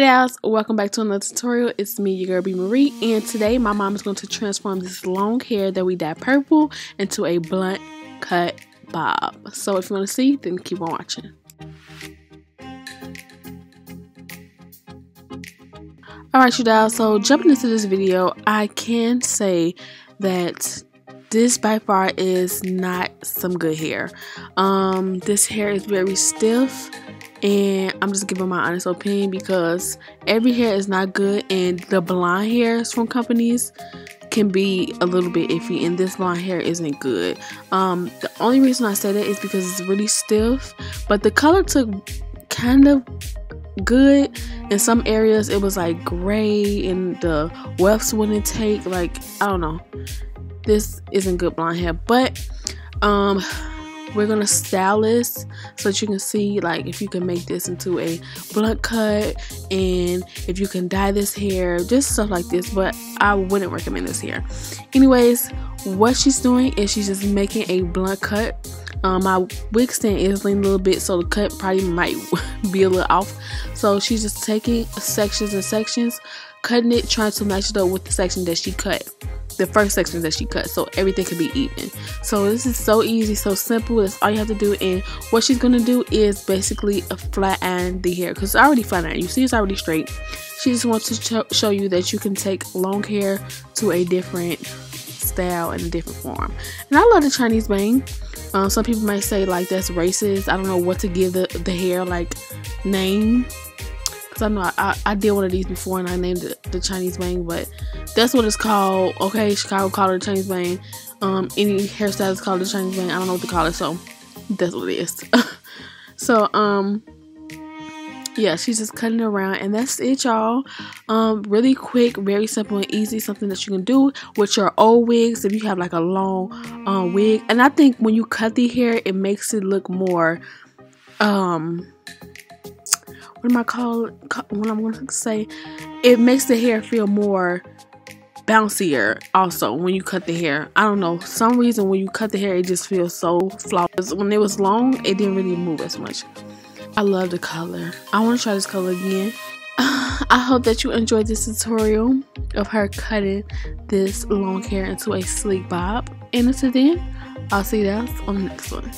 Hey guys, welcome back to another tutorial. It's me, your girl B Marie, and today my mom is going to transform this long hair that we dyed purple into a blunt cut bob. So if you want to see, then keep on watching. Alright you guys, so jumping into this video, I can say that this by far is not some good hair. This hair is very stiff, and I'm just giving my honest opinion because every hair is not good, and the blonde hairs from companies can be a little bit iffy, and this blonde hair isn't good. The only reason I say that is because it's really stiff, but the color took kind of good. In some areas it was like gray and the wefts wouldn't take, like, I don't know. This isn't good blonde hair, but we're gonna style this so that you can see like if you can make this into a blunt cut, and if you can dye this hair, just stuff like this, but I wouldn't recommend this hair. Anyways, what she's doing is she's just making a blunt cut. My wig stand is leaning a little bit, so the cut probably might be a little off. So she's just taking sections and sections, cutting it, trying to match it up with the section that she cut. The first section that she cut, so everything could be even. So this is so easy, so simple. That's all you have to do. And what she's gonna do is basically flat iron the hair, because it's already flat iron. You see, it's already straight. She just wants to show you that you can take long hair to a different style and a different form. And I love the Chinese bang. Some people might say like that's racist. I don't know what to give the hair like name. I know I did one of these before and I named it the Chinese bang, but that's what it's called. Okay, Chicago called it a Chinese bang. Any hairstylist called it a Chinese bang. I don't know what to call it, so that's what it is. So yeah, she's just cutting it around, and that's it, y'all. Really quick, very simple and easy. Something that you can do with your old wigs if you have like a long wig. And I think when you cut the hair, it makes it look more what I'm going to say, it makes the hair feel more bouncier also when you cut the hair. I don't know, some reason when you cut the hair it just feels so flawless. When it was long, it didn't really move as much. I love the color. I want to try this color again. I hope that you enjoyed this tutorial of her cutting this long hair into a sleek bob. And until then, I'll see you guys on the next one.